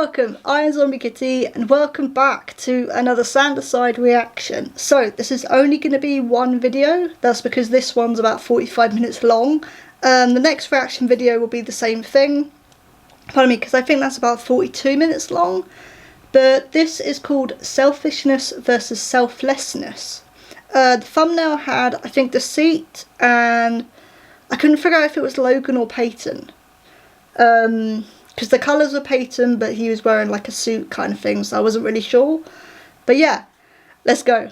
welcome, I am Zombie Kitty, and welcome back to another Sandicide reaction. So, this is only going to be one video, that's because this one's about 45 minutes long. The next reaction video will be the same thing, pardon me, because I think that's about 42 minutes long. But this is called Selfishness versus Selflessness. The thumbnail had, I think, Deceit, and I couldn't figure out if it was Logan or Patton. Because the colours were Patton, but he was wearing like a suit kind of thing, so I wasn't really sure. But yeah, let's go.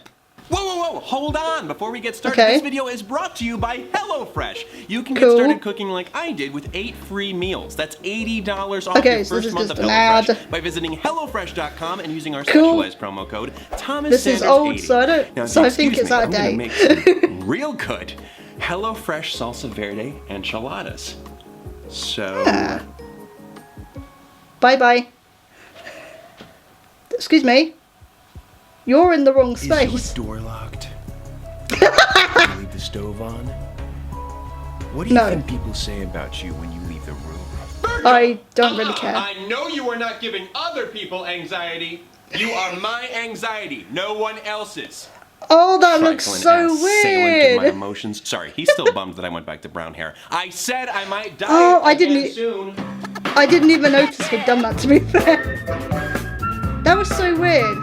Whoa, hold on. Before we get started, This video is brought to you by HelloFresh. You can get started cooking like I did with 8 free meals. That's $80 off your first month of HelloFresh by visiting HelloFresh.com and using our specialized promo code Thomas This is old, so I think it's out of date. Make some real good HelloFresh salsa verde enchiladas. So... Bye-bye. Excuse me. You're in the wrong space. Is your door locked? Did you leave the stove on? What do you think people say about you when you leave the room? I don't really care. I know you are not giving other people anxiety. You are my anxiety, no one else's. Oh, that looks so weird. To my emotions. Sorry, he's still bummed that I went back to brown hair. I said I might die soon. I didn't even notice he'd done that, to be fair. That was so weird.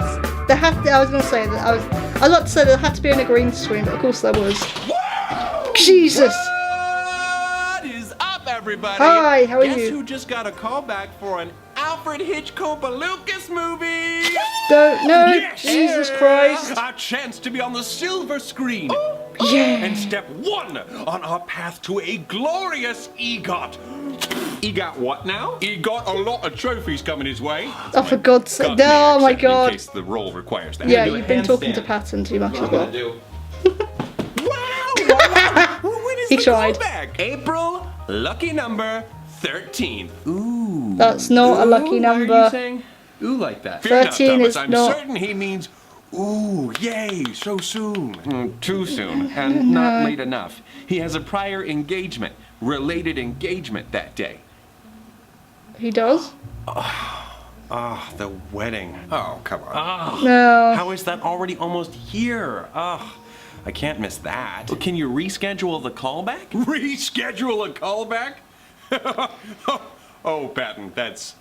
I was going to say that I was about to say there had to be in a green screen, but of course there was. Whoa! Jesus. What is up, everybody? Hi, how are you? Guess who just got a call back for an Alfred Hitchcock Lucas movie? Don't know. Yes! Jesus Christ. A chance to be on the silver screen. Yeah. And step 1 on our path to a glorious EGOT. EGOT what now? He got a lot of trophies coming his way. Oh, for God's sake. Oh, my God. In case the role requires that. Yeah, you've been talking to Patton too much as well. Wow! When is He the tried. callback? April, lucky number 13. Ooh. That's not a lucky number. Why are you saying ooh like that? 13 is I'm not. certain he means ooh, yay, so soon. Too soon, and not late enough. He has a prior engagement, related engagement that day. He does? The wedding. Oh, come on. No. How is that already almost here? I can't miss that. Well, can you reschedule the callback? Reschedule a callback? Oh, Patton, that's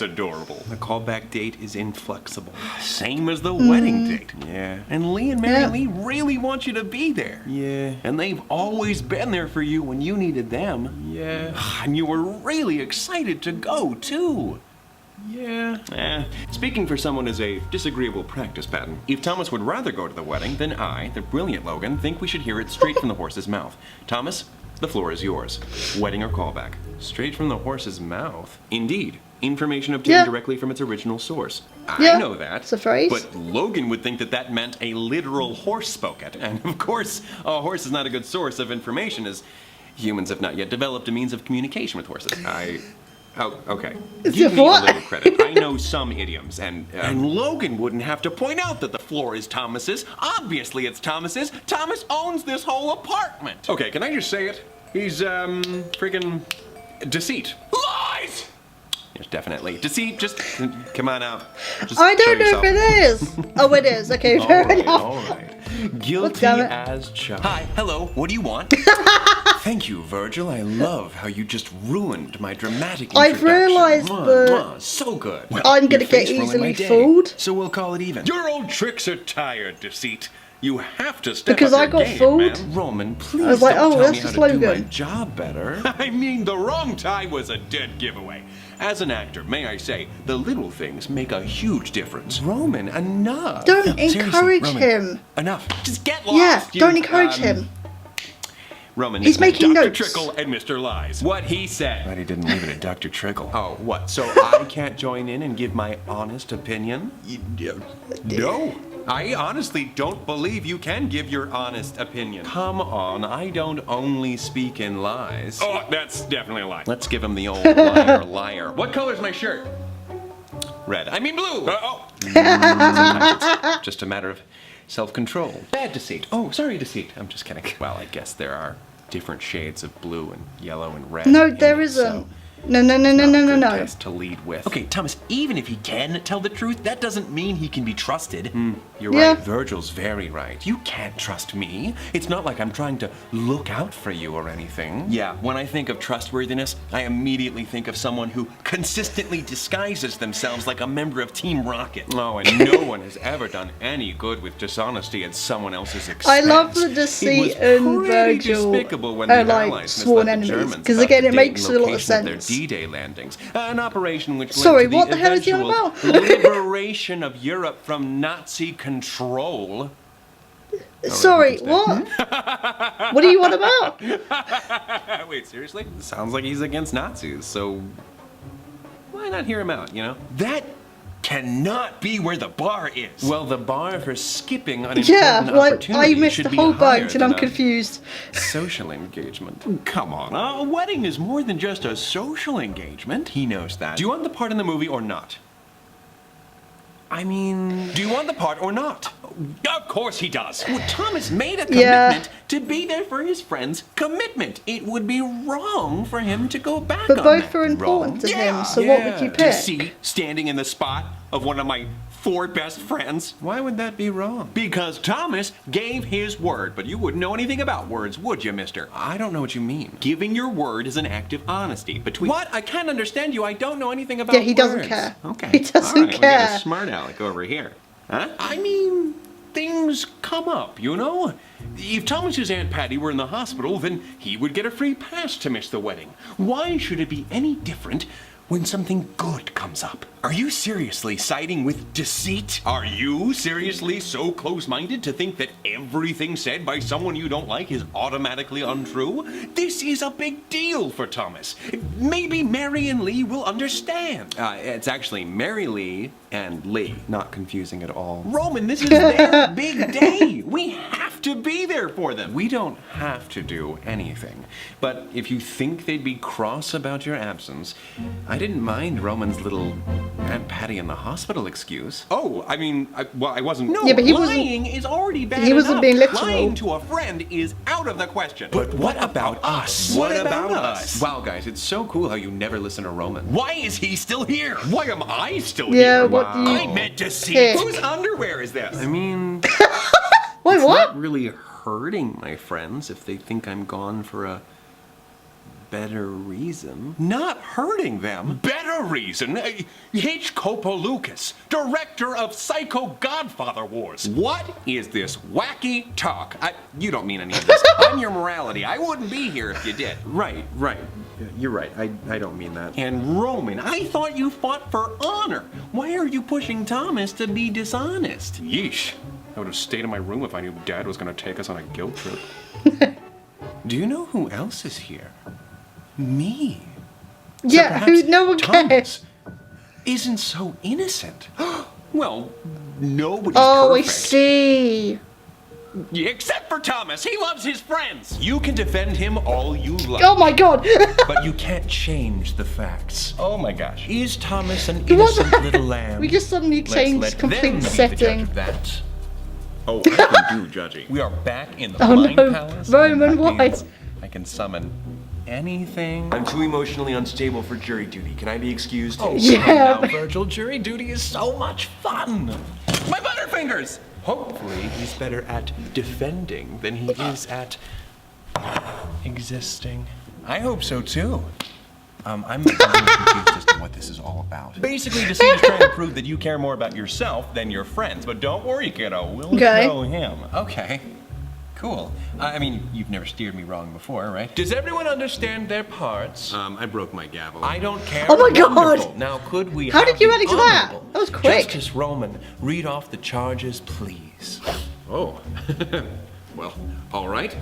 adorable. The callback date is inflexible. Same as the wedding date. Yeah. And Lee and Mary Lee really want you to be there. Yeah. And they've always been there for you when you needed them. Yeah. And you were really excited to go, too. Yeah. Speaking for someone as a disagreeable practice, Patton, if Thomas would rather go to the wedding, then I, the brilliant Logan, think we should hear it straight from the horse's mouth. Thomas, the floor is yours. Wedding or callback? Straight from the horse's mouth? Indeed. Information obtained directly from its original source. I know that. It's a phrase. But Logan would think that that meant a literal horse spoke it. And of course, a horse is not a good source of information, as humans have not yet developed a means of communication with horses. Oh, okay. Give me a little credit. I know some idioms, and Logan wouldn't have to point out that the floor is Thomas's. Obviously it's Thomas's. Thomas owns this whole apartment. Okay, can I just say it? He's, freaking Deceit. Lies! Yes, definitely. Deceit, just come on out. Just I don't know if it is. Oh, it is. Okay, fair enough. All right. Guilty as charged. Hi, hello, what do you want? Thank you, Virgil. I love how you just ruined my dramatic introduction. I've realised that so good. Well, I'm going to get easily fooled. So we'll call it even. Your old tricks are tired, Deceit. You have to step because up I your got game, fooled. Man. Roman, please I was like, don't tell that's me how just to Logan. do my job better. I mean, the wrong tie was a dead giveaway. As an actor, may I say, the little things make a huge difference. Roman, enough. Don't encourage him. Enough. Just get lost. Yeah, don't encourage him. Roman, he's making Dr. notes. Trickle and Mr. Lies. What he said. But he didn't leave it at Dr. Trickle. Oh, what? So I can't join in and give my honest opinion? No. I honestly don't believe you can give your honest opinion. Come on, I don't only speak in lies. Oh, that's definitely a lie. Let's give him the old liar. What color's my shirt? Red. I mean blue. Sometimes it's just a matter of self-control. Bad Deceit. Oh, sorry, Deceit. I'm just kidding. Well, I guess there are different shades of blue and yellow and red. No, there isn't. No. Test to lead with. Okay, Thomas, even if he can tell the truth, that doesn't mean he can be trusted. You're right. Virgil's very right. You can't trust me. It's not like I'm trying to look out for you or anything. Yeah, when I think of trustworthiness, I immediately think of someone who consistently disguises themselves like a member of Team Rocket. Oh, and no one has ever done any good with dishonesty at someone else's expense. I love the Deceit and Virgil are like sworn enemies, because again it makes a lot of sense. D-Day landings, an operation which Sorry, led to what the hell is he on about? liberation of Europe from Nazi control. Sorry, what? What are you on about? Wait, seriously? Sounds like he's against Nazis, so why not hear him out, you know? That cannot be where the bar is. Well, the bar for skipping an important opportunity I missed should the be whole higher bunch and than I'm confused. Social engagement. Come on, a wedding is more than just a social engagement. He knows that. Do you want the part in the movie or not? I mean, do you want the part or not? Of course he does. Well, Thomas made a commitment to be there for his friend's commitment. It would be wrong for him to go back on But both that. are important to him, so what would you pick? Deceit, standing in the spot of one of my 4 best friends. Why would that be wrong? Because Thomas gave his word, but you wouldn't know anything about words, would you, mister? I don't know what you mean. Giving your word is an act of honesty between... What? I can't understand you. I don't know anything about words. Yeah, he doesn't care. Okay. He doesn't All right, care. We got a smart aleck over here. Huh? I mean, things come up, you know? If Thomas's Aunt Patty were in the hospital, then he would get a free pass to miss the wedding. Why should it be any different when something good comes up? Are you seriously siding with Deceit? Are you seriously so close-minded to think that everything said by someone you don't like is automatically untrue? This is a big deal for Thomas. Maybe Mary and Lee will understand. It's actually Mary Lee and Lee. Not confusing at all. Roman, this is their big day. We have to be there for them. We don't have to do anything. But if you think they'd be cross about your absence, I didn't mind Roman's little Aunt Patty in the hospital excuse. Oh, I mean, I wasn't... No, yeah, but he lying is already bad He wasn't enough. being literal. Lying to a friend is out of the question. But what about us? What about us? Wow, guys, it's so cool how you never listen to Roman. Why is he still here? Why am I still here? Yeah, what do you I meant to see. pick? Whose underwear is this? I mean... Wait, it's what? not really hurting my friends if they think I'm gone for a better reason. Not hurting them. Better reason? H. Lucas, director of Psycho Godfather Wars. What is this wacky talk? You don't mean any of this. I'm your morality. I wouldn't be here if you did. Right. You're right. I don't mean that. And Roman, I thought you fought for honor. Why are you pushing Thomas to be dishonest? Yeesh. I would have stayed in my room if I knew Dad was going to take us on a guilt trip. Do you know who else is here? Me. Yeah, So who? No one Thomas cares. isn't so innocent. Well, nobody's Oh, perfect. I see. Except for Thomas. He loves his friends. You can defend him all you like. Oh my god. But you can't change the facts. Oh my gosh. Is Thomas an What the innocent heck? little lamb? We just suddenly Let's changed let them complete be the judge setting. of that. Oh, I can do judging. We are back in the Oh blind no, palace. Roman, That means what? I can summon anything. I'm too emotionally unstable for jury duty. Can I be excused? Oh, Yeah. come now, Virgil. Jury duty is so much fun. My butterfingers. Hopefully, he's better at defending than he is at existing. I hope so too. I'm a little confused as to what this is all about. Basically, Deceit is trying to prove that you care more about yourself than your friends. But don't worry, kiddo. We'll Okay. show him. Okay. Cool. I mean, you've never steered me wrong before, right? Does everyone understand their parts? I broke my gavel. I don't care. Oh my God. Wonderful. Now, could we How have did you the manage that? honorable That was quick. Justice Roman, read off the charges, please. Oh. Well, all right.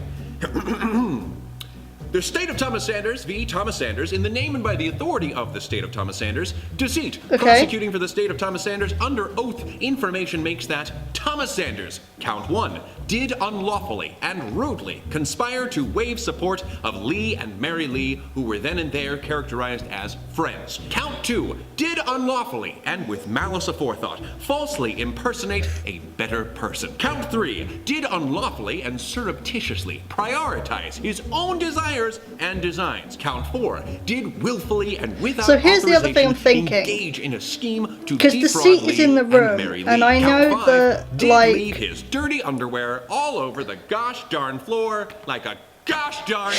The State of Thomas Sanders v. Thomas Sanders, in the name and by the authority of the State of Thomas Sanders, Deceit. Okay. Prosecuting for the State of Thomas Sanders under oath, information makes that Thomas Sanders, count 1, did unlawfully and rudely conspire to waive support of Lee and Mary Lee, who were then and there characterized as friends. Count 2, did unlawfully and with malice aforethought falsely impersonate a better person. Count 3, did unlawfully and surreptitiously prioritize his own desire affairs and designs. Count 4. Did willfully and without So here's the other thing I'm authorization thinking. engage in a scheme to Because defraud Deceit is Lee in the and room, Mary and Lee. I Count know 5. that, Did like- leave his dirty underwear all over the gosh darn floor like a gosh darn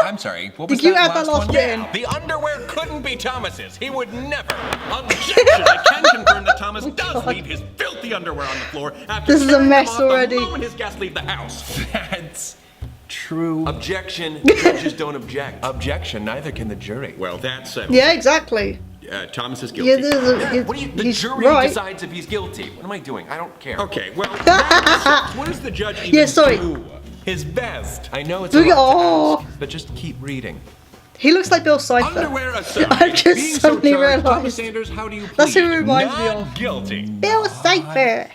I'm sorry. What was Did you that add that last one? bit in? The underwear couldn't be Thomas's. He would never. Objection! I can confirm that Thomas does leave his filthy underwear on the floor after This is a tearing them mess off already. the moment his guests leave the house. That's true. Objection. Judges don't object. Objection. Neither can the jury. Well, that's settled. Yeah, exactly. Thomas is guilty. Yeah, there's What do you, the he's jury right. decides if he's guilty. What am I doing? I don't care. Okay, well, what does the judge even Yeah, sorry. do? His best. I know it's Look a at- lot to oh. ask, but just keep reading. He looks like Bill Cipher. Underwear aside, I've just being suddenly so charged, Thomas realised. Sanders, how do you plead? That's who he reminds me Not of. guilty. Bill Cipher.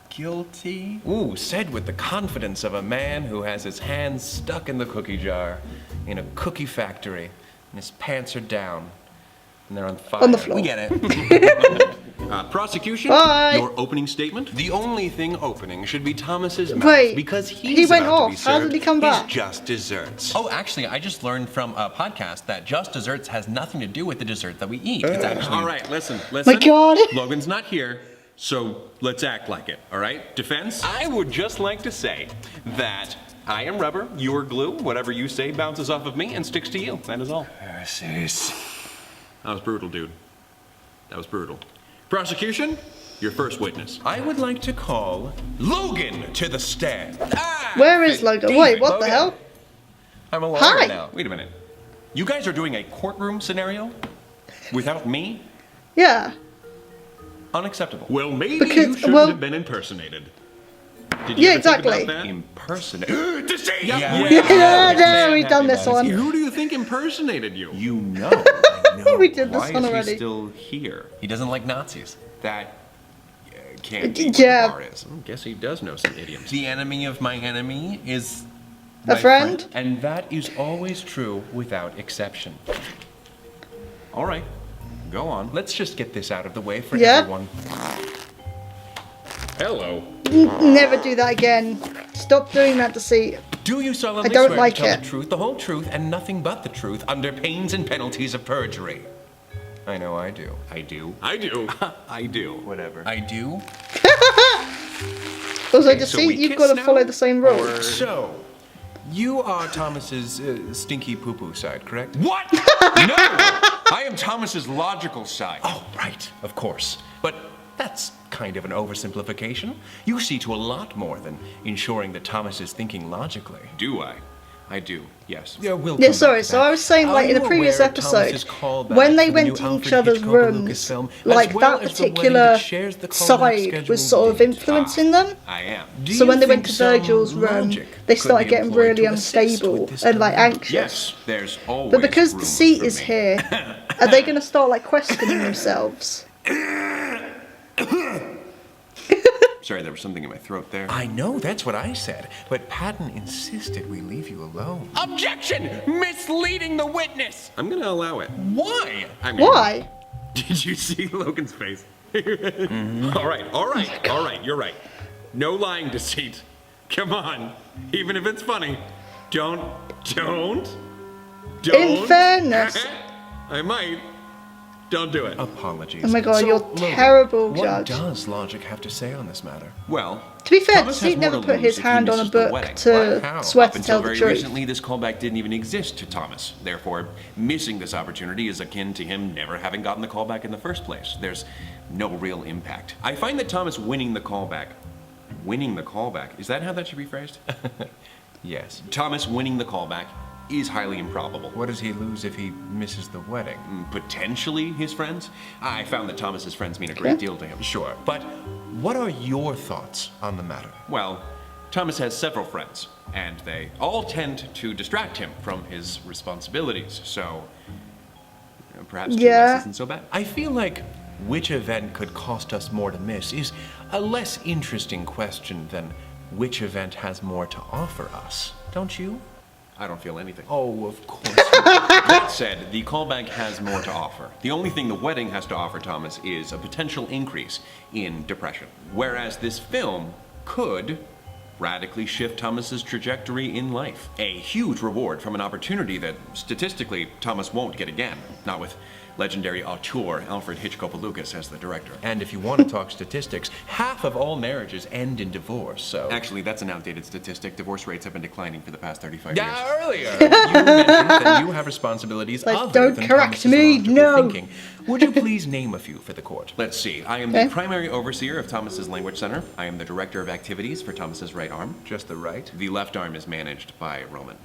Guilty? Ooh, said with the confidence of a man who has his hands stuck in the cookie jar in a cookie factory, and his pants are down, and they're on fire. On the floor. We get it. Prosecution, Bye. your opening statement. The only thing opening should be Thomas's mouth Wait, because he he's went about to be off. How did he come served back? his just desserts. Oh, actually, I just learned from a podcast that just desserts has nothing to do with the dessert that we eat. It's actually... All right, listen. My God. Logan's not here, so let's act like it, all right? Defense? I would just like to say that I am rubber, you are glue. Whatever you say bounces off of me and sticks to you. That is all. That was brutal, dude. That was brutal. Prosecution, your first witness. I would like to call Logan to the stand. Where is Logan? David, Wait, what the Logan. hell? I'm a lawyer Hi. now. Wait a minute. You guys are doing a courtroom scenario without me? Yeah. Unacceptable. Well, maybe Because- you shouldn't well- have been impersonated. Did you Yeah, ever think exactly. about that? Impersonate. Deceit! Yeah, we've done this one. Who do you think impersonated you? You know. I know. We did this Why one is already. he still here? He doesn't like Nazis. That can't be what Yeah. the bar is. I guess he does know some idioms. The enemy of my enemy is A my friend? And that is always true without exception. All right, go on. Let's just get this out of the way for Yeah. everyone. Hello. Never do that again. Stop doing that, Deceit. Do you solemnly I don't swear like to tell it. the truth, the whole truth, and nothing but the truth under pains and penalties of perjury? I know I do. I do. I do. I do. Whatever. I do? Also, Okay, so we Deceit, you've kiss got to now, follow the same or- rules. So, you are Thomas's stinky poo-poo side, correct? What? No! I am Thomas's logical side. Oh, right, of course. But that's kind of an oversimplification. You see to a lot more than ensuring that Thomas is thinking logically. Do I? I do, yes. Yeah, we'll Yeah, come sorry, back to so that. I was saying, Are like, in you the previous aware of episode, Thomas's callback when they to the went new to Alfred each other's Hitchcock rooms, Lucasfilm, as like, well that as the wedding particular that shares the callback side schedule was sort of with influencing them. I am. Do So you when they went think to Virgil's some room, logic they could started be getting employed really to assist unstable with this and, like, dilemma? anxious. Yes, there's always But because room Deceit for is me. here, are they going to start, like, questioning themselves? Sorry, there was something in my throat there. I know, that's what I said, but Patton insisted we leave you alone. Objection! Misleading the witness! I'm gonna allow it. Why? I mean, Why? Did you see Logan's face? All right, you're right. No lying, Deceit. Come on, even if it's funny, don't. In fairness. I might. Don't do it. Apologies. Oh my God, So, you're Logan, terrible, what Judge. does logic have to say on this matter? Well, To be fair, Thomas has Deceit more never to put lose his if he hand on a misses the book wedding. to How? swear Up to until tell the very truth. recently, this callback didn't even exist to Thomas. Therefore, missing this opportunity is akin to him never having gotten the callback in the first place. There's no real impact. I find that Thomas winning the callback, is that how that should be phrased? Yes. Thomas winning the callback is highly improbable. What does he lose if he misses the wedding? Potentially his friends? I found that Thomas's friends mean a great deal to him. Sure, but what are your thoughts on the matter? Well, Thomas has several friends, and they all tend to distract him from his responsibilities, so perhaps two Yeah. less isn't so bad. I feel like which event could cost us more to miss is a less interesting question than which event has more to offer us, don't you? I don't feel anything. Oh, of course. That said, the callback has more to offer. The only thing the wedding has to offer Thomas is a potential increase in depression. Whereas this film could radically shift Thomas's trajectory in life. A huge reward from an opportunity that, statistically, Thomas won't get again. Not with legendary auteur Alfred Hitchcock-Lucas as the director. And if you want to talk statistics, half of all marriages end in divorce, so... Actually, that's an outdated statistic. Divorce rates have been declining for the past 35 years. Yeah, earlier you mentioned that you have responsibilities other don't than correct Thomas's me, logical no. thinking. Would you please name a few for the court? Let's see. I am the primary overseer of Thomas's Language Center. I am the director of activities for Thomas's right arm. Just the right? The left arm is managed by Roman.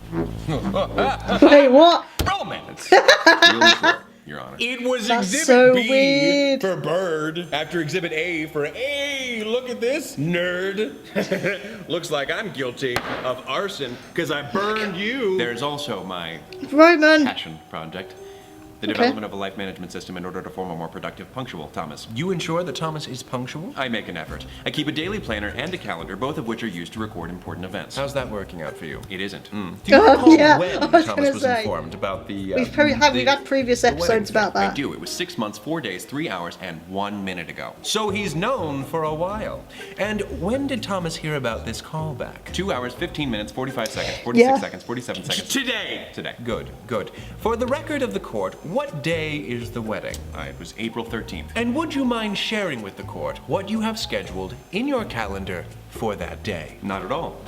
Wait, what? Roman! Really short, Your Honor. It was That's Exhibit so B weird. for bird, after Exhibit A for, hey, look at this, nerd. Looks like I'm guilty of arson because I burned you. There's also my Roman. passion project. The development of a life management system in order to form a more productive, punctual Thomas. You ensure that Thomas is punctual? I make an effort. I keep a daily planner and a calendar, both of which are used to record important events. How's that working out for you? It isn't. Do you recall yeah, when I was Thomas gonna was say. informed about the... We've had previous episodes about I that. do. It was 6 months, 4 days, 3 hours, and 1 minute ago. So he's known for a while. And when did Thomas hear about this callback? 2 hours, 15 minutes, 45 seconds, 46 Yeah. seconds, 47 seconds. Today! Today. Good, good. For the record of the court, what day is the wedding? It was April 13th. And would you mind sharing with the court what you have scheduled in your calendar for that day? Not at all.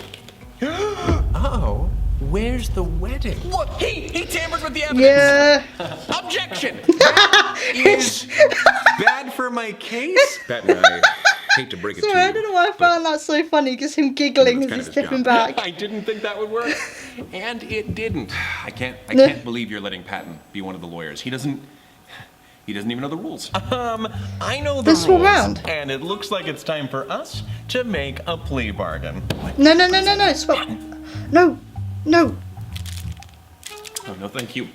Oh, where's the wedding? What? He tampered with the evidence! Yeah. Objection! That is bad for my case? Patton, I hate to break it Sorry, to you. I don't know why I found that so funny, just him giggling That's as kind he's of his stepping job. back. I didn't think that would work. And it didn't. I can't believe you're letting Patton be one of the lawyers. He doesn't even know the rules. I know the This rules. one round. And it looks like it's time for us to make a plea bargain. No, stop. No. Oh, no, thank you.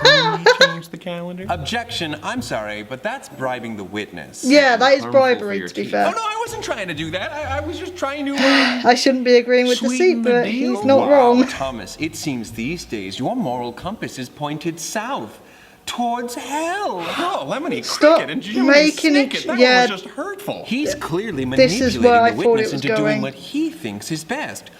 Can we change the calendar? Objection. I'm sorry, but that's bribing the witness. Yeah, that is Harmful for bribery, your to be teeth. fair. Oh no, I wasn't trying to do that. I was just trying to... I shouldn't be agreeing with Sweeten Deceit, the but deal? he's not Wow, wrong. Thomas, it seems these days your moral compass is pointed south, towards hell. Oh, Lemony Stop Cricket and Jiminy making it- Snicket. That yeah. one was just hurtful. He's clearly This is manipulating where I the thought it witness was into going. doing what he thinks is best.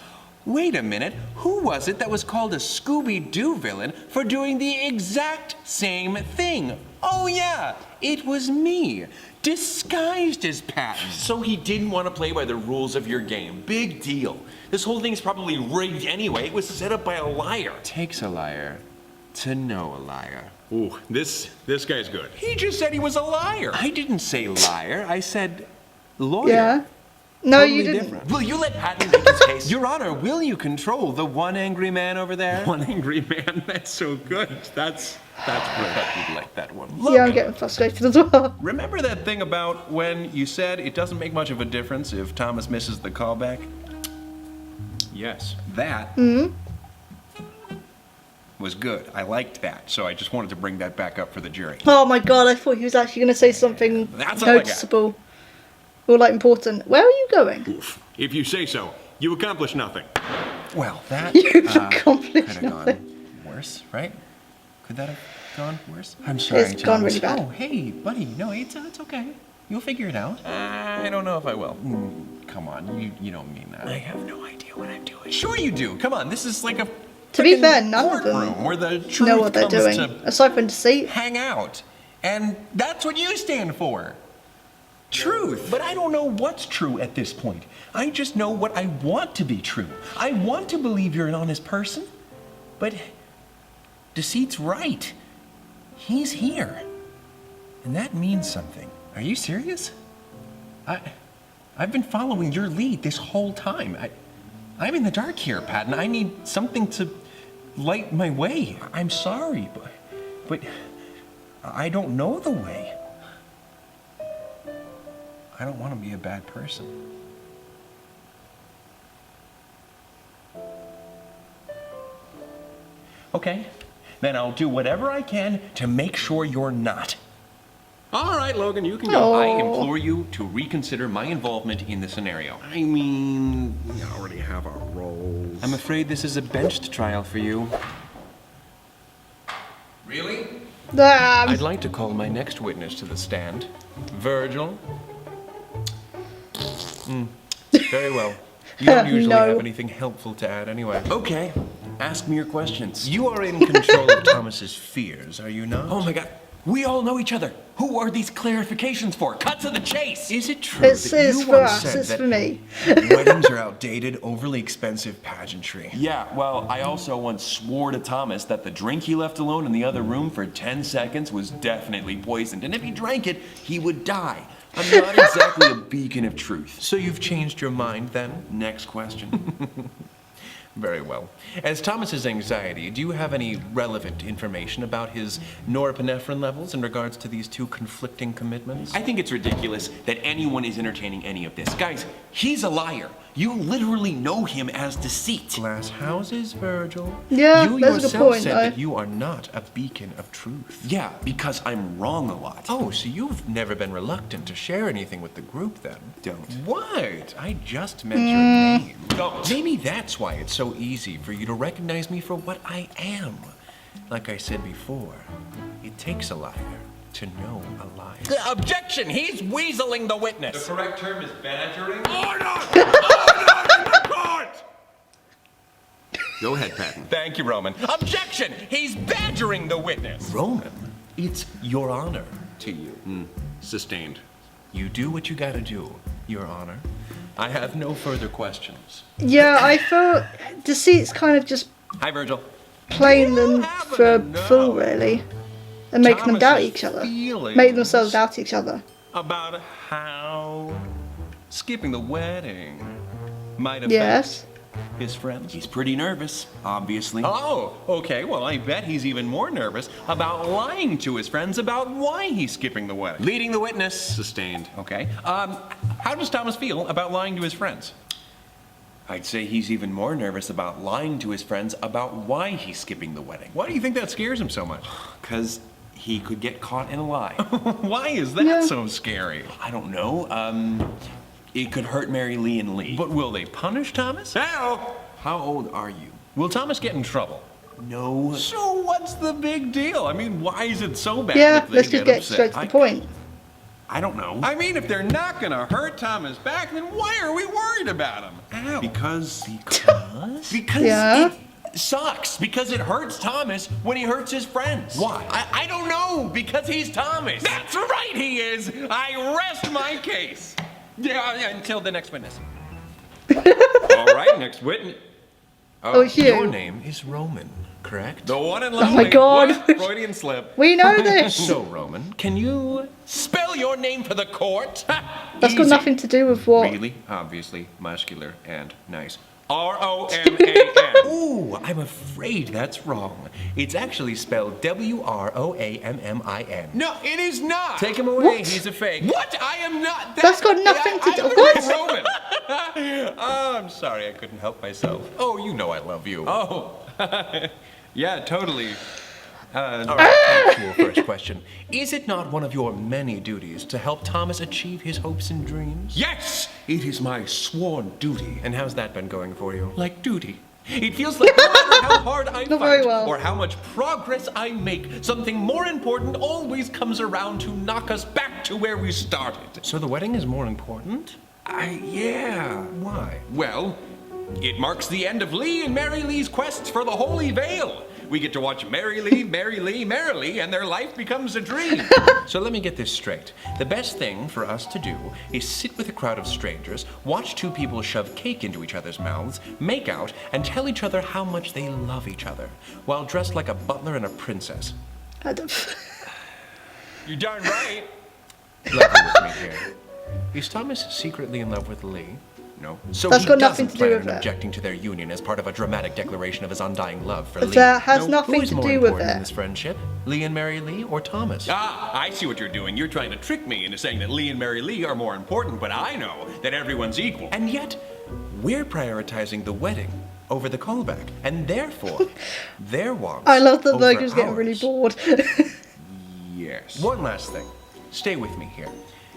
Wait a minute, who was it that was called a Scooby-Doo villain for doing the exact same thing? Oh yeah, it was me, disguised as Patton. So he didn't want to play by the rules of your game. Big deal. This whole thing's probably rigged anyway. It was set up by a liar. Takes a liar to know a liar. Ooh, this guy's good. He just said he was a liar. I didn't say liar, I said lawyer. Yeah. No, Totally you didn't. different. Will you let Patton make his case? Your Honor, will you control the one angry man over there? One angry man. That's so good. That's great. You'd like that one. Yeah, I'm getting frustrated as well. Remember that thing about when you said it doesn't make much of a difference if Thomas misses the callback? Yes. That was good. I liked that, so I just wanted to bring that back up for the jury. Oh my god, I thought he was actually going to say something That's all I got. noticeable. Or like important. Where are you going? If you say so, you accomplish nothing. Well, that You've accomplished could have nothing. gone worse, right? Could that have gone worse? I'm sorry, It's gone really bad. Oh, hey, buddy. No, it's okay. You'll figure it out. I don't know if I will. Come on, you don't mean that. I have no idea what I'm doing. Sure you do. Come on, this is like a To be frickin' fair, none of courtroom them where the truth know what they're comes doing. to Aside from Deceit. hang out. And that's what you stand for. Truth. But I don't know what's true at this point. I just know what I want to be true. I want to believe you're an honest person. But Deceit's right. He's here. And that means something. Are you serious? I've been following your lead this whole time. I'm in the dark here, Patton. I need something to light my way. I'm sorry, but I don't know the way. I don't want to be a bad person. Okay, then I'll do whatever I can to make sure you're not. All right, Logan, you can go. Oh. I implore you to reconsider my involvement in the scenario. I mean, we already have our roles. I'm afraid this is a benched trial for you. Really? Damn. I'd like to call my next witness to the stand. Virgil. Very well. You don't usually No. have anything helpful to add anyway. Okay, ask me your questions. You are in control of Thomas's fears, are you not? Oh my god, we all know each other. Who are these clarifications for? Cut to the chase. Is it true It's that you for once us, said it's that for me. weddings are outdated, overly expensive pageantry? Yeah, well, I also once swore to Thomas that the drink he left alone in the other room for 10 seconds was definitely poisoned, and if he drank it, he would die. I'm not exactly a beacon of truth. So you've changed your mind then? Next question. Very well. As Thomas's anxiety, do you have any relevant information about his norepinephrine levels in regards to these two conflicting commitments? I think it's ridiculous that anyone is entertaining any of this. Guys, he's a liar. You literally know him as Deceit. Glass houses, Virgil. Yeah, you that's a good yourself point, said though. that you are not a beacon of truth. Yeah, because I'm wrong a lot. Oh, so you've never been reluctant to share anything with the group then? Don't. What? I just meant your name. Don't. Maybe that's why it's so easy for you to recognize me for what I am. Like I said before, it takes a liar to know a lie. Objection! He's weaseling the witness. The correct term is badgering. Order! Order in the court! Go ahead, Patton. Thank you, Roman. Objection! He's badgering the witness. Roman, it's your honor to you. Sustained. You do what you gotta do, Your Honor. I have no further questions. Yeah, I felt Deceit's kind of just Hi, Virgil. playing them happen for a to know fool, really. And making them doubt Thomas's each other. feelings Making themselves doubt each other. About how skipping the wedding might affect Yes. his friends. He's pretty nervous, obviously. Oh, okay. Well, I bet he's even more nervous about lying to his friends about why he's skipping the wedding. Leading the witness. Sustained. Okay. How does Thomas feel about lying to his friends? I'd say he's even more nervous about lying to his friends about why he's skipping the wedding. Why do you think that scares him so much? Because he could get caught in a lie. Why is that Yeah. so scary? I don't know. It could hurt Mary Lee and Lee. But will they punish Thomas? Hell! How old are you? Will Thomas get in trouble? No. So what's the big deal? I mean, why is it so bad? Yeah, if they let's just get upset? straight to the point. I don't know. I mean, if they're not gonna hurt Thomas back, then why are we worried about him? Ow. Because Yeah. it sucks. Because it hurts Thomas when he hurts his friends. Why? I don't know. Because he's Thomas. That's right, he is. I rest my case. Yeah, until the next witness. All right, next witness. Oh, it's you. Your name is Roman, correct? The one and Oh my God. What? Freudian slip. We know this. So, Roman, can you spell your name for the court? That's got nothing to do with what. Really, obviously, muscular and nice. R-O-M-A-N. Ooh, I'm afraid that's wrong. It's actually spelled W-R-O-A-M-M-I-N. No, it is not. Take him away. What? He's a fake. What? I am not. That's got nothing to do. I'm What? Roman. Oh, I'm sorry, I couldn't help myself. Oh, you know I love you. Oh, yeah, totally. All right, actual first question. Is it not one of your many duties to help Thomas achieve his hopes and dreams? Yes! It is my sworn duty. And how's that been going for you? Like duty. It feels like no matter how hard I Not fight very well. or how much progress I make, something more important always comes around to knock us back to where we started. So the wedding is more important? Yeah. Why? Well, it marks the end of Lee and Mary Lee's quests for the Holy Veil. We get to watch Mary Lee, merrily, and their life becomes a dream. So let me get this straight. The best thing for us to do is sit with a crowd of strangers, watch two people shove cake into each other's mouths, make out, and tell each other how much they love each other, while dressed like a butler and a princess. I don't- You're darn right. Level with me here. Is Thomas secretly in love with Lee? No. So That's he got nothing doesn't to do plan with on it. objecting to their union as part of a dramatic declaration of his undying love for Lee. That has No, nothing who is to more do with important in it. this friendship? Lee and Mary Lee or Thomas? Ah, I see what you're doing. You're trying to trick me into saying that Lee and Mary Lee are more important, but I know that everyone's equal. And yet, we're prioritizing the wedding over the callback, and therefore, their wants I love that over Logan's getting really ours. bored. Yes. One last thing. Stay with me here.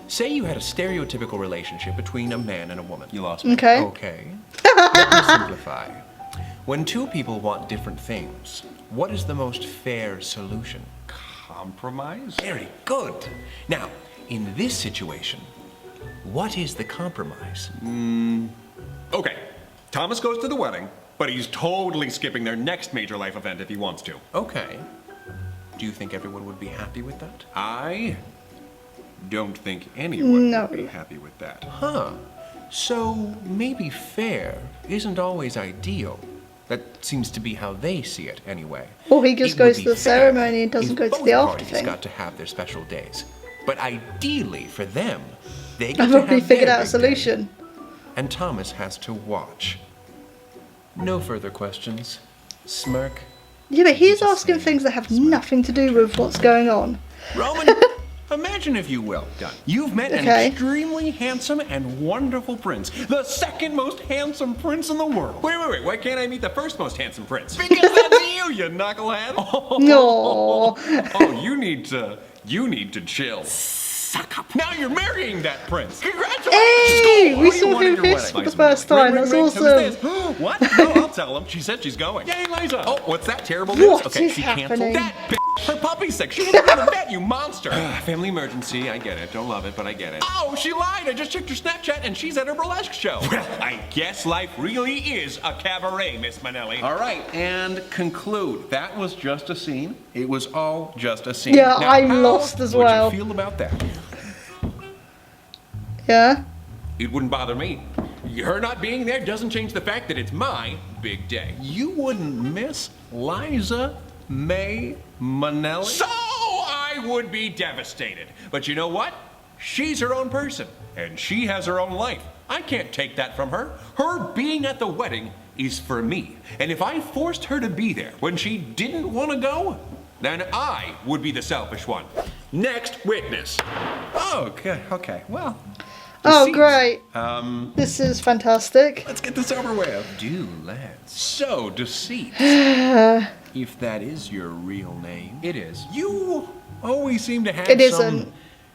Say you had a stereotypical relationship between a man and a woman. You lost me. Okay. Okay. Let me simplify. When two people want different things, what is the most fair solution? Compromise? Very good. Now, in this situation, what is the compromise? Okay, Thomas goes to the wedding, but he's totally skipping their next major life event if he wants to. Okay. Do you think everyone would be happy with that? I don't think anyone No. would be happy with that. Huh. So maybe fair isn't always ideal. That seems to be how they see it, anyway. Or he just It would goes be to the fair ceremony and doesn't if go to both the after parties thing. got to have their special days. But ideally for them, they get I've to already have figured their out a big day. solution. And Thomas has to watch. No further questions. Smirk. Yeah, but he's Just asking saying. things that have nothing to do with what's going on. Roman, imagine if you will, you've met Okay. an extremely handsome and wonderful prince. The second most handsome prince in the world. Wait. Why can't I meet the first most handsome prince? Because that's you knucklehead. No. Oh, you need to chill. Suck up. Now you're marrying that prince. Congratulations. Hey, Go. we Who do you saw want at him your kiss wedding? for the Liza first Minnelli. time. Ring, That's ring, ring. awesome. Who's this? What? No, I'll tell him. She said she's going. Yay, Liza. Oh, what's that terrible news? What Okay, is she happening? canceled that bitch. Her puppy's sick. She didn't even vet, you monster. Family emergency. I get it. Don't love it, but I get it. Oh, she lied. I just checked her Snapchat and she's at her burlesque show. Well, I guess life really is a cabaret, Miss Minnelli. All right, and conclude. That was just a scene. It was all just a scene. Yeah, Now, I'm how lost as would well. you feel about that? Yeah. It wouldn't bother me. Her not being there doesn't change the fact that it's my big day. You wouldn't miss Liza May Minnelli? So I would be devastated. But you know what? She's her own person, and she has her own life. I can't take that from her. Her being at the wedding is for me. And if I forced her to be there when she didn't want to go, then I would be the selfish one. Next witness. Oh, okay. Well, Oh, Deceit. great. This is fantastic. Let's get this over with. do let's. So, Deceit. If that is your real name. It is. You always seem to have It some isn't.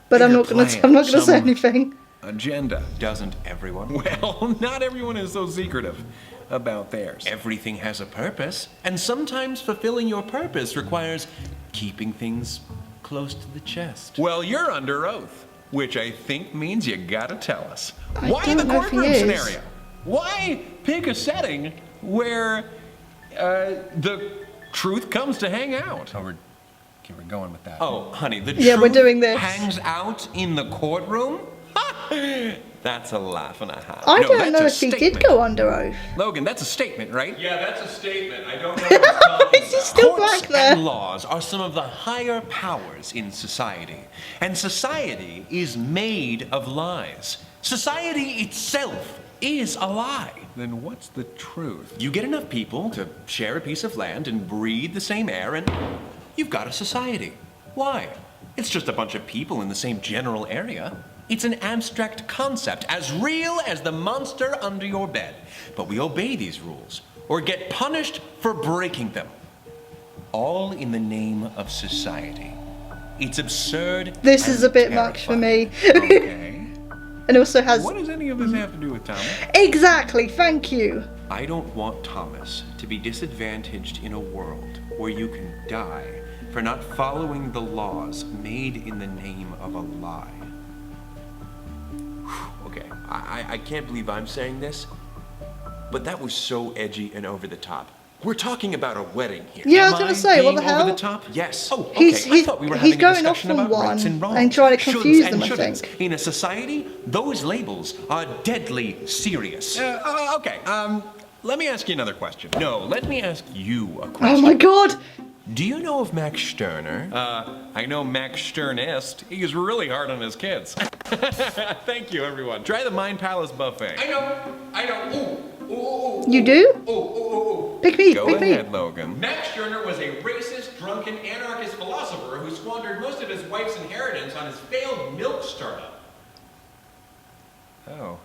But I'm bigger not gonna. plan, I'm not gonna say some anything. agenda. Doesn't everyone? Well, not everyone is so secretive about theirs. Everything has a purpose, and sometimes fulfilling your purpose requires keeping things close to the chest. Well, you're under oath, which I think means you gotta tell us. I Why don't the know if he courtroom is. scenario? Why pick a setting where the truth comes to hang out? Oh, we're going with that. Oh, honey, the Yeah, truth we're doing this. hangs out in the courtroom? That's a laugh and a half. I No, don't that's know a if he did statement. go under oath. Logan, that's a statement, right? Yeah, that's a statement. I don't know what he's talking Is he about. still Courts back there? and laws are some of the higher powers in society. And society is made of lies. Society itself is a lie. Then what's the truth? You get enough people to share a piece of land and breathe the same air, and you've got a society. Why? It's just a bunch of people in the same general area. It's an abstract concept, as real as the monster under your bed. But we obey these rules, or get punished for breaking them. All in the name of society. It's absurd. This and is a bit much for me. Okay. And it also has. What does any of this have to do with Thomas? Exactly. Thank you. I don't want Thomas to be disadvantaged in a world where you can die for not following the laws made in the name of a lie. Okay, I can't believe I'm saying this, but that was so edgy and over the top. We're talking about a wedding here. Yeah, I was Am gonna say, what the being over hell? the top? Yes. Oh, okay. He's- I thought we were he's having a going off discussion on about rights one and wrongs. and trying to Shoulds confuse and them, I shouldn'ts. think. In a society, those labels are deadly serious. Okay. Let me ask you another question. No, let me ask you a question. Oh my god. Do you know of Max Stirner? I know Max Sternest. He is really hard on his kids. Thank you, everyone. Try the Mind Palace buffet. I know. Ooh. You do? Ooh. Pick me. Go Pick me. ahead, Logan. Max Stirner was a racist, drunken, anarchist philosopher who squandered most of his wife's inheritance on his failed milk startup. Oh.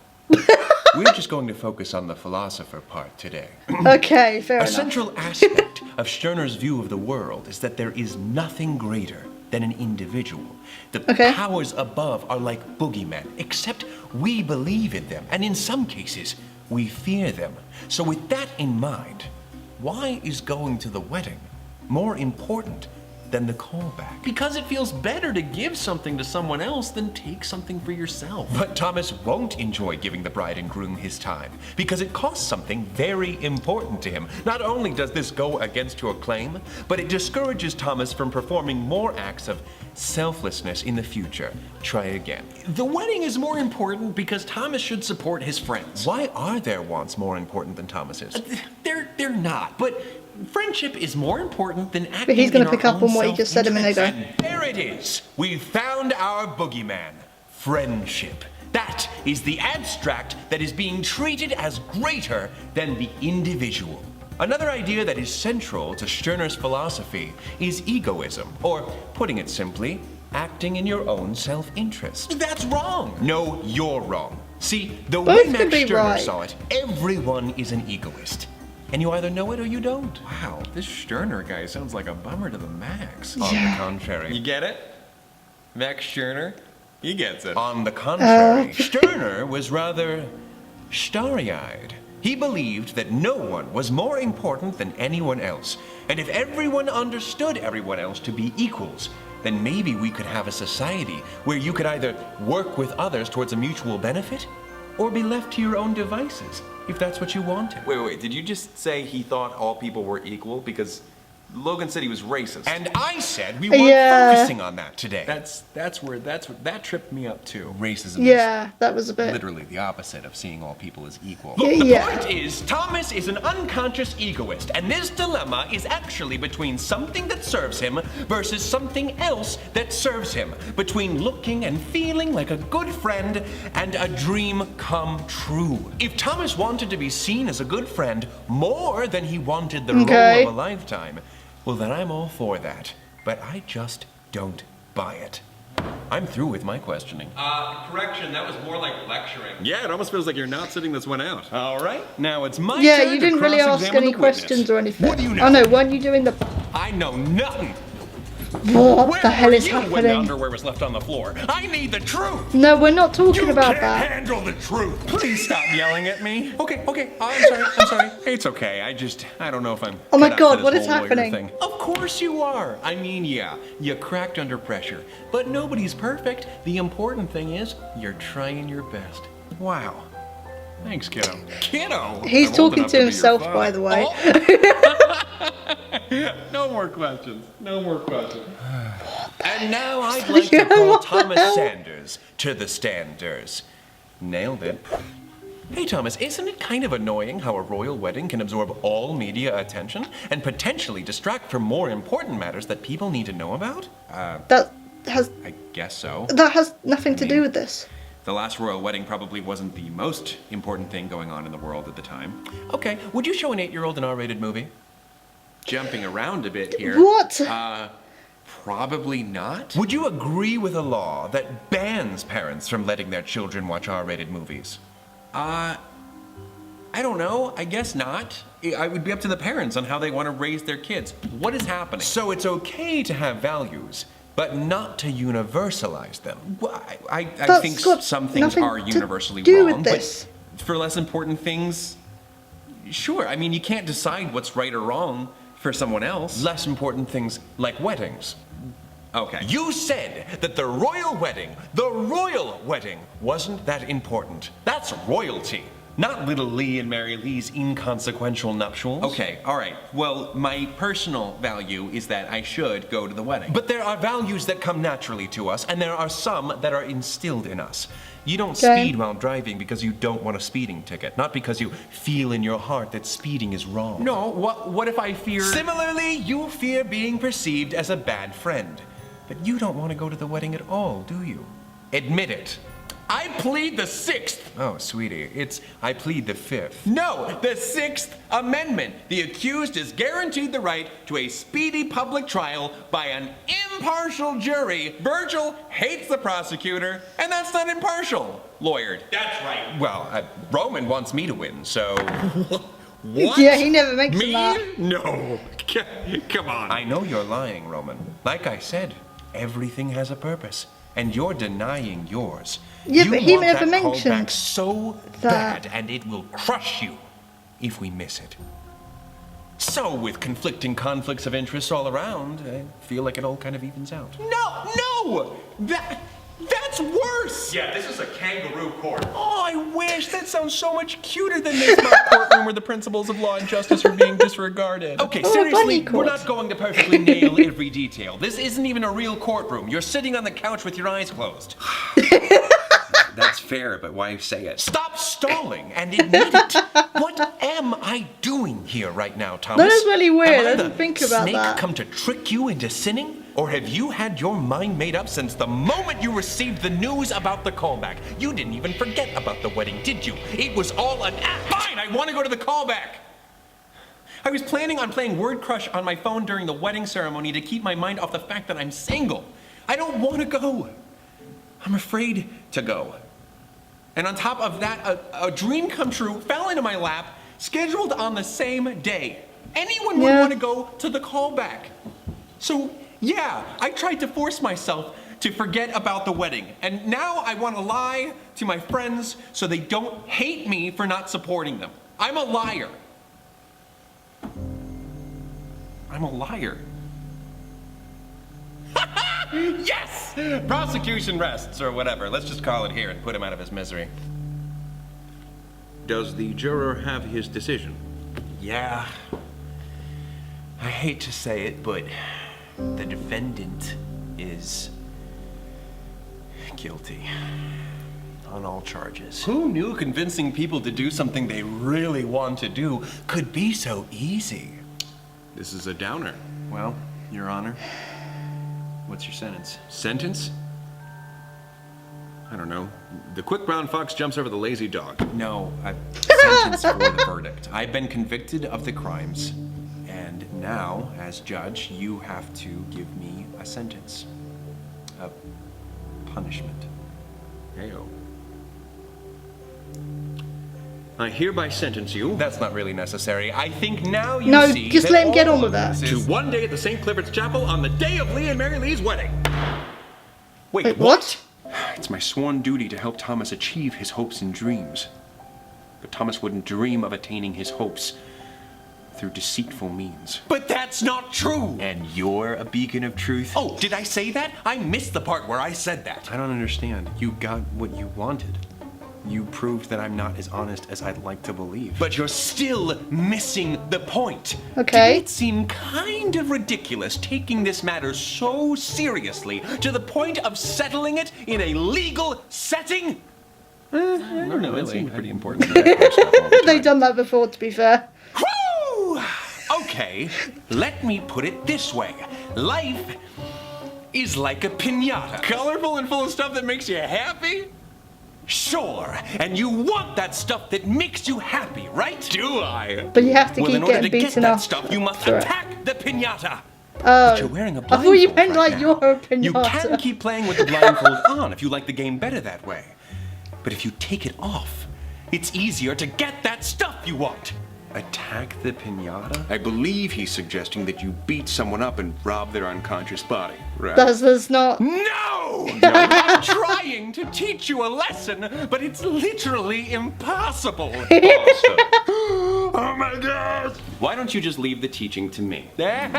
We're just going to focus on the philosopher part today. Okay. Fair A enough. central aspect of Stirner's view of the world is that there is nothing greater than an individual. The Okay. powers above are like boogeymen, except we believe in them, and in some cases, we fear them. So with that in mind, why is going to the wedding more important than the callback. Because it feels better to give something to someone else than take something for yourself. But Thomas won't enjoy giving the bride and groom his time because it costs something very important to him. Not only does this go against your claim, but it discourages Thomas from performing more acts of selflessness in the future. Try again. The wedding is more important because Thomas should support his friends. Why are their wants more important than Thomas's? They're not, but friendship is more important than acting. But he's going in to pick our up own on what he just said a minute ago. self-interest. And there it is. We found our boogeyman. Friendship. That is the abstract that is being treated as greater than the individual. Another idea that is central to Stirner's philosophy is egoism, or putting it simply, acting in your own self-interest. That's wrong. No, you're wrong. See, the way Both can Max be Stirner right. saw it, everyone is an egoist. And you either know it or you don't. Wow, this Stirner guy sounds like a bummer to the max. On Yeah. the contrary. You get it? Max Stirner? He gets it. On the contrary, Stirner was rather starry-eyed. He believed that no one was more important than anyone else. And if everyone understood everyone else to be equals, then maybe we could have a society where you could either work with others towards a mutual benefit or be left to your own devices, if that's what you wanted. Wait, did you just say he thought all people were equal? Because Logan said he was racist. And I said we weren't Yeah. focusing on that today. that's what that tripped me up too. Racism Yeah, that was a is bit. literally the opposite of seeing all people as equal. Yeah, Look, the yeah. point is, Thomas is an unconscious egoist, and this dilemma is actually between something that serves him versus something else that serves him. Between looking and feeling like a good friend and a dream come true. If Thomas wanted to be seen as a good friend more than he wanted the Okay. role of a lifetime, well, then I'm all for that. But I just don't buy it. I'm through with my questioning. Correction, that was more like lecturing. Yeah, it almost feels like you're not sitting this one out. All right, now it's my Yeah, turn you to didn't really ask cross-examine any the witness. questions or anything. What do you know? Oh no, weren't you doing the... I know nothing. What Where the hell were is you when the happening? underwear was left on the floor? I need the truth. No, we're not talking about can't that. handle the truth. Please stop yelling at me. Okay. I'm sorry. It's okay. I don't know if I'm. Oh my cut out God, for what this is whole lawyer happening? thing. Of course you are. I mean, yeah, you cracked under pressure, but nobody's perfect. The important thing is you're trying your best. Wow. Thanks, kiddo. Kiddo. He's I'm old talking enough to to be your himself, father. by the way. No more questions. And now I'd like to call Thomas Sanders to the standers. Nailed it. Hey, Thomas, isn't it kind of annoying how a royal wedding can absorb all media attention and potentially distract from more important matters that people need to know about? That has I guess so. nothing to do with this. The last royal wedding probably wasn't the most important thing going on in the world at the time. Okay, would you show an 8-year-old an R-rated movie? Jumping around a bit here. What? Probably not. Would you agree with a law that bans parents from letting their children watch R-rated movies? I don't know. I guess not. I would be up to the parents on how they want to raise their kids. What is happening? So it's okay to have values, but not to universalize them. Well, I That's think got some things nothing are to universally do wrong, with this. but for less important things, sure. I mean, you can't decide what's right or wrong for someone else. Less important things like weddings. Okay. You said that the royal wedding wasn't that important. That's royalty, not little Lee and Mary Lee's inconsequential nuptials. Okay, all right. Well, my personal value is that I should go to the wedding. But there are values that come naturally to us, and there are some that are instilled in us. You don't Okay. speed while driving because you don't want a speeding ticket, not because you feel in your heart that speeding is wrong. No, what if I fear... Similarly, you fear being perceived as a bad friend. But you don't want to go to the wedding at all, do you? Admit it. I plead the 6th. Oh, sweetie, I plead the 5th. No, the 6th Amendment. The accused is guaranteed the right to a speedy public trial by an impartial jury. Virgil hates the prosecutor, and that's not impartial. Lawyered. That's right. Well, Roman wants me to win, so... What? Yeah, he never mentioned Me? that. No. Come on. I know you're lying, Roman. Like I said, everything has a purpose, and you're denying yours. Yeah, you but he want never that mentioned callback so that. bad, and it will crush you if we miss it. So, with conflicting conflicts of interest all around, I feel like it all kind of evens out. No! That's worse! Yeah, this is a kangaroo court. Oh, I wish! That sounds so much cuter than this mock courtroom where the principles of law and justice are being disregarded. Okay, seriously, we're not going to perfectly nail every detail. This isn't even a real courtroom. You're sitting on the couch with your eyes closed. That's fair, but why say it? Stop stalling and admit it. What am I doing here right now, Thomas? That is really weird. Am I didn't think about snake that. come to trick you into sinning? Or have you had your mind made up since the moment you received the news about the callback? You didn't even forget about the wedding, did you? It was all an act. Fine, I want to go to the callback. I was planning on playing Word Crush on my phone during the wedding ceremony to keep my mind off the fact that I'm single. I don't want to go. I'm afraid to go. And on top of that, a dream come true fell into my lap, scheduled on the same day. Anyone would want to go to the callback. So, yeah, I tried to force myself to forget about the wedding. And now I want to lie to my friends so they don't hate me for not supporting them. I'm a liar. I'm a liar. Yes! Prosecution rests, or whatever. Let's just call it here and put him out of his misery. Does the juror have his decision? Yeah. I hate to say it, but the defendant is guilty on all charges. Who knew convincing people to do something they really want to do could be so easy? This is a downer. Well, Your Honor, what's your sentence? Sentence? I don't know. The quick brown fox jumps over the lazy dog. No, a sentence for the verdict. I've been convicted of the crimes, and now, as judge, you have to give me a sentence. A punishment. Heyo. I hereby sentence you That's not really necessary. I think now you No, see just that let him get all on with of that. this to is- 1 day at the St. Clifford's Chapel on the day of Lee and Mary Lee's wedding. Wait, What? It's my sworn duty to help Thomas achieve his hopes and dreams. But Thomas wouldn't dream of attaining his hopes through deceitful means. But that's not true! And you're a beacon of truth? Oh, did I say that? I missed the part where I said that. I don't understand. You got what you wanted. You proved that I'm not as honest as I'd like to believe. But you're still missing the point. Okay. Didn't it seem kind of ridiculous taking this matter so seriously to the point of settling it in a legal setting? no, It seemed pretty important. They've done that before, to be fair. Whew! Okay, let me put it this way. Life is like a piñata. Colorful and full of stuff that makes you happy? Sure, and you want that stuff that makes you happy, right? Do I? But you have to Well, keep in order getting to get beaten that up. stuff, you must for it. attack the piñata. Oh, You're wearing a I blindfold thought you meant right like now. you're a pinata. You can keep playing with the blindfold on if you like the game better that way. But if you take it off, it's easier to get that stuff you want. Attack the piñata? I believe he's suggesting that you beat someone up and rob their unconscious body, right? That's not. No! I'm trying to teach you a lesson, but it's literally impossible. Oh my God! Why don't you just leave the teaching to me? There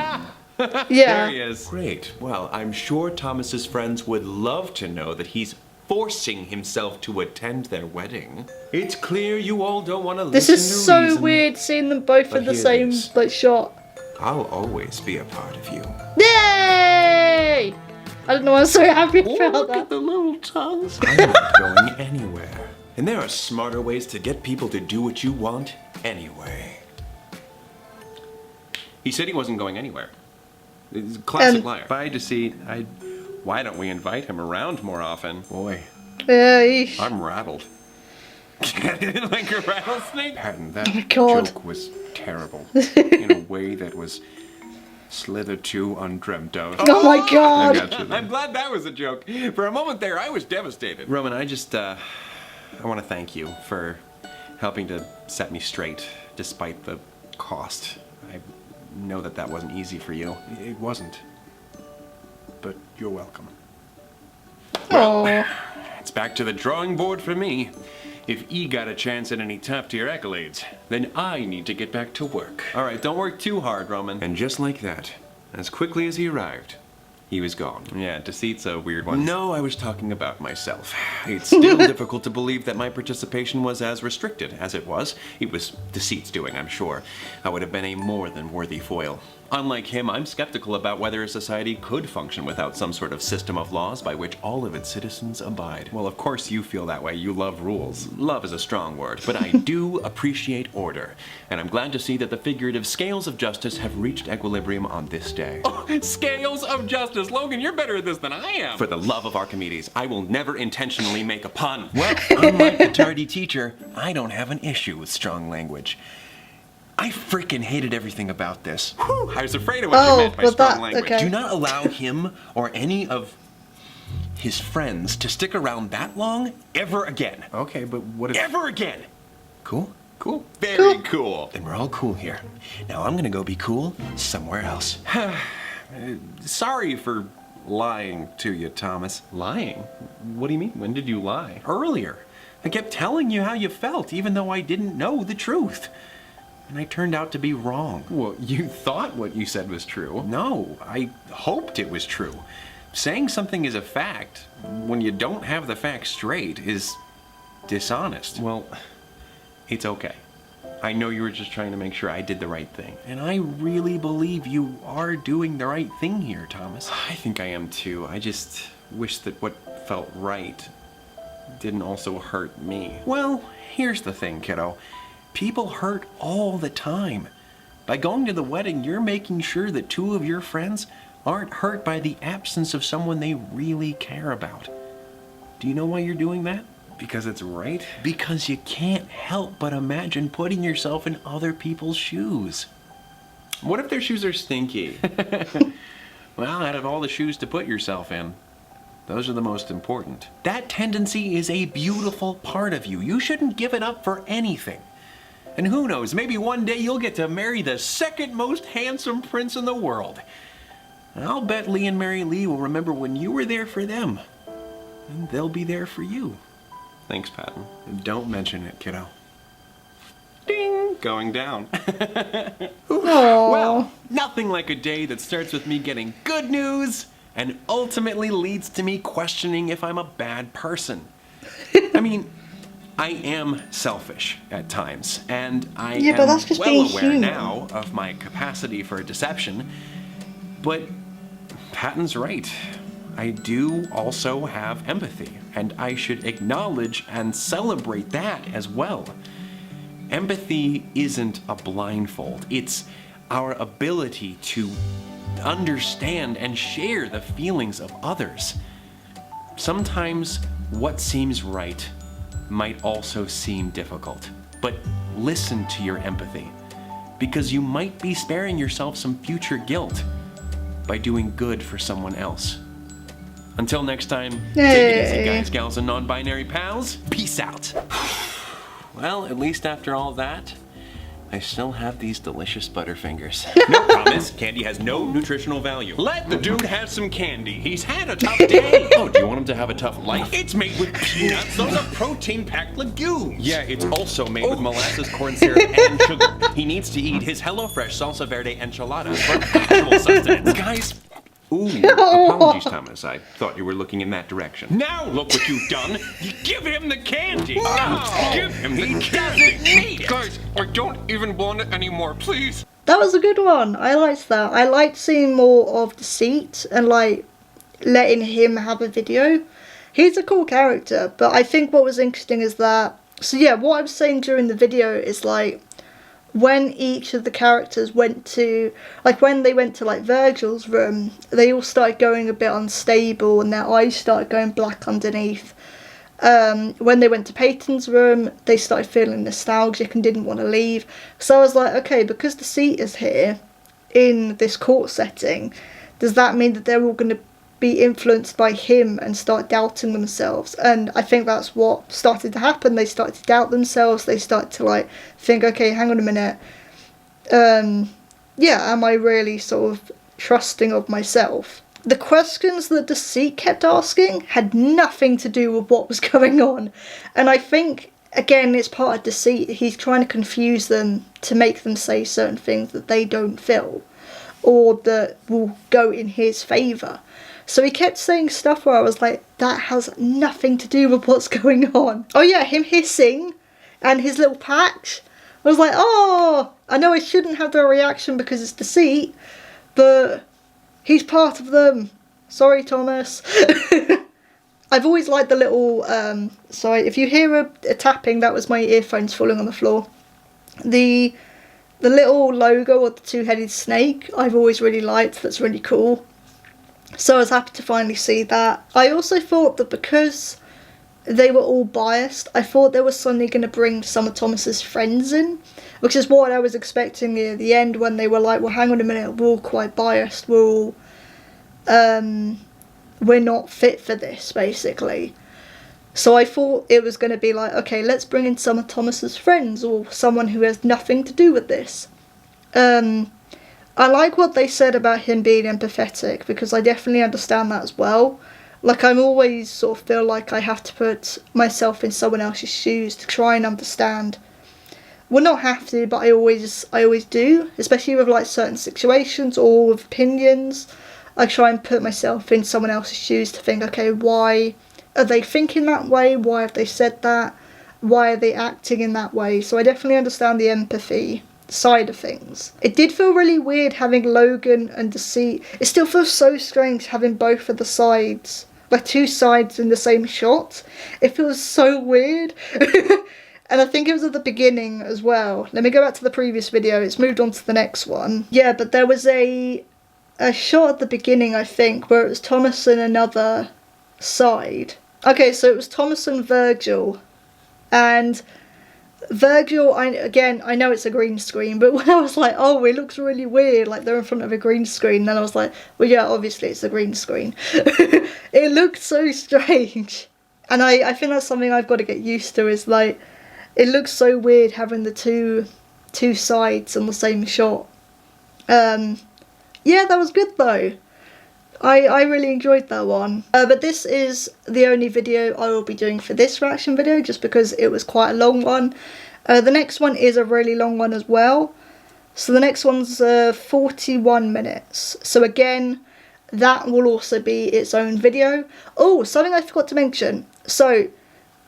Yeah. he is. Great. Well, I'm sure Thomas's friends would love to know that he's Forcing himself to attend their wedding. It's clear you all don't want to This listen is to so reason. weird seeing them both But in the here it same is. like shot. I'll always be a part of you. Yay! I don't know. I'm so happy about that. the little tongues. I'm not going anywhere. And there are smarter ways to get people to do what you want anyway. He said he wasn't going anywhere. He's a classic And- liar. By Deceit, why don't we invite him around more often? Boy, Yeah. Eesh. I'm rattled. Like a rattlesnake? Patton, that Oh my God. joke was terrible. In a way that was hitherto undreamt of. Oh my I God. got you there. I'm glad that was a joke. For a moment there, I was devastated. Roman, I want to thank you for helping to set me straight despite the cost. I know that wasn't easy for you. It wasn't. But you're welcome. Oh. It's back to the drawing board for me. If E got a chance at any top-tier accolades, then I need to get back to work. All right, don't work too hard, Roman. And just like that, as quickly as he arrived, he was gone. Yeah, Deceit's a weird one. No, I was talking about myself. It's still difficult to believe that my participation was as restricted as it was. It was Deceit's doing, I'm sure. I would have been a more than worthy foil. Unlike him, I'm skeptical about whether a society could function without some sort of system of laws by which all of its citizens abide. Well, of course you feel that way. You love rules. Love is a strong word, but I do appreciate order. And I'm glad to see that the figurative scales of justice have reached equilibrium on this day. Oh, scales of justice. Logan, you're better at this than I am. For the love of Archimedes, I will never intentionally make a pun. Well, unlike the tardy teacher, I don't have an issue with strong language. I freaking hated everything about this. Whew, I was afraid of what you meant by strong language. Okay. Do not allow him or any of his friends to stick around that long ever again. Okay, but what if... Ever again! Cool? Cool. Very cool. Then we're all cool here. Now I'm gonna go be cool somewhere else. Sorry for lying to you, Thomas. Lying? What do you mean? When did you lie? Earlier. I kept telling you how you felt, even though I didn't know the truth. And I turned out to be wrong. Well, you thought what you said was true. No, I hoped it was true. Saying something is a fact when you don't have the facts straight is dishonest. Well, It's okay. I know you were just trying to make sure I did the right thing. And I really believe you are doing the right thing here, Thomas. I think I am too. I just wish that what felt right didn't also hurt me. Well, here's the thing, kiddo. People hurt all the time. By going to the wedding, you're making sure that two of your friends aren't hurt by the absence of someone they really care about. Do you know why you're doing that? Because it's right? Because you can't help but imagine putting yourself in other people's shoes. What if their shoes are stinky? Well, out of all the shoes to put yourself in, those are the most important. That tendency is a beautiful part of you. You shouldn't give it up for anything. And who knows, maybe one day you'll get to marry the second most handsome prince in the world. And I'll bet Lee and Mary Lee will remember when you were there for them. And they'll be there for you. Thanks, Patton. Don't mention it, kiddo. Ding! Going down. Well, nothing like a day that starts with me getting good news and ultimately leads to me questioning if I'm a bad person. I mean, I am selfish at times, and I am but that's just well being aware human. now of my capacity for deception. But Patton's right. I do also have empathy, and I should acknowledge and celebrate that as well. Empathy isn't a blindfold. It's our ability to understand and share the feelings of others. Sometimes what seems right might also seem difficult, but listen to your empathy, because you might be sparing yourself some future guilt by doing good for someone else. Until next time, take it easy, guys, gals, and non-binary pals. Peace out. Well, at least after all that, I still have these delicious Butterfingers. No promise. Candy has no nutritional value. Let the dude have some candy. He's had a tough day. Oh, do you want him to have a tough life? It's made with peanuts. Those are protein-packed legumes. Yeah, it's also made with molasses, corn syrup, and sugar. He needs to eat his HelloFresh salsa verde enchiladas for actual sustenance. Guys, ooh, apologies, Thomas. I thought you were looking in that direction. Now look what you've done. You give him the candy. Give him the candy. Guys, I don't even want it anymore, please. That was a good one. I liked that. I liked seeing more of Deceit and like letting him have a video. He's a cool character, but I think what was interesting is that, so yeah, what I was saying during the video is like when each of the characters went to, like when they went to like Virgil's room, they all started going a bit unstable and their eyes started going black underneath. When they went to Patton's room, they started feeling nostalgic and didn't want to leave. So I was like, okay, because Deceit is here in this court setting, does that mean that they're all going to be influenced by him and start doubting themselves? And I think that's what started to happen. They started to doubt themselves. They started to like think, okay, hang on a minute. Yeah, am I really sort of trusting of myself? The questions that Deceit kept asking had nothing to do with what was going on. And I think again, it's part of deceit. He's trying to confuse them to make them say certain things that they don't feel, or that will go in his favour. So he kept saying stuff where I was like, that has nothing to do with what's going on. Oh yeah, him hissing and his little patch. I was like, oh, I know I shouldn't have the reaction because it's deceit, but he's part of them. Sorry, Thomas. I've always liked the little, sorry, if you hear a tapping, that was my earphones falling on the floor. The little logo of the two-headed snake, I've always really liked. That's really cool. So I was happy to finally see that. I also thought that because they were all biased, I thought they were suddenly going to bring some of Thomas's friends in, which is what I was expecting near the end when they were like, well, hang on a minute, we're all quite biased, we're all, we're not fit for this, basically. So I thought it was going to be like, okay, let's bring in some of Thomas's friends, or someone who has nothing to do with this. I like what they said about him being empathetic, because I definitely understand that as well. Like, I'm always sort of feel like I have to put myself in someone else's shoes to try and understand. Well, not have to, but I always do, especially with like certain situations or with opinions. I try and put myself in someone else's shoes to think, okay, why are they thinking that way? Why have they said that? Why are they acting in that way? So I definitely understand the empathy side of things. It did feel really weird having Logan and Deceit. It still feels so strange having both of the sides, like two sides in the same shot. It feels so weird. And I think it was at the beginning as well. Let me go back to the previous video. It's moved on to the next one. Yeah, but there was a shot at the beginning, I think, where it was Thomas and another side. Okay, so it was Thomas and Virgil. And Virgil, I know it's a green screen, but when I was like, oh, it looks really weird, like they're in front of a green screen, then I was like, well, yeah, obviously it's a green screen. It looked so strange. And I think that's something I've got to get used to, is like, it looks so weird having the two sides on the same shot. Yeah, that was good though. I really enjoyed that one. But this is the only video I will be doing for this reaction video, just because it was quite a long one. The next one is a really long one as well. So the next one's 41 minutes. So again, that will also be its own video. Oh, something I forgot to mention. So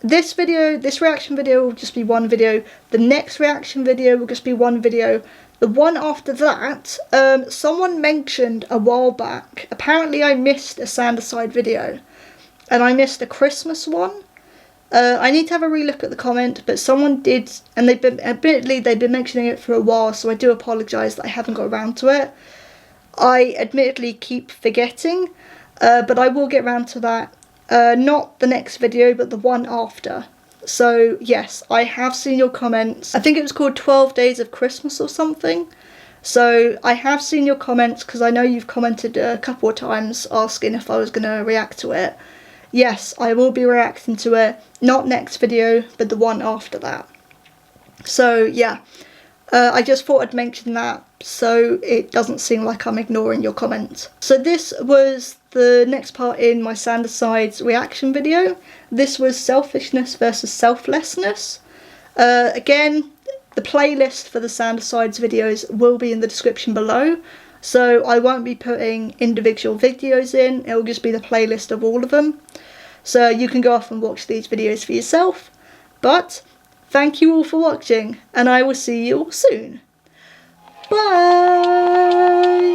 this reaction video will just be one video. The next reaction video will just be one video. The one after that, someone mentioned a while back, apparently I missed a Sanderside video, and I missed a Christmas one. I need to have a relook at the comment, but someone did, and they've been mentioning it for a while, so I do apologise that I haven't got around to it. I admittedly keep forgetting, but I will get around to that. Not the next video, but the one after. So yes, I have seen your comments. I think it was called 12 Days of Christmas or something. So I have seen your comments, because I know you've commented a couple of times asking if I was going to react to it. Yes, I will be reacting to it. Not next video, but the one after that. So yeah, I just thought I'd mention that so it doesn't seem like I'm ignoring your comments. So this was the next part in my Sanderside's reaction video. This was selfishness versus selflessness. Again, the playlist for the Sanderside's videos will be in the description below, so I won't be putting individual videos in, it will just be the playlist of all of them. So you can go off and watch these videos for yourself. But thank you all for watching, and I will see you all soon. Bye!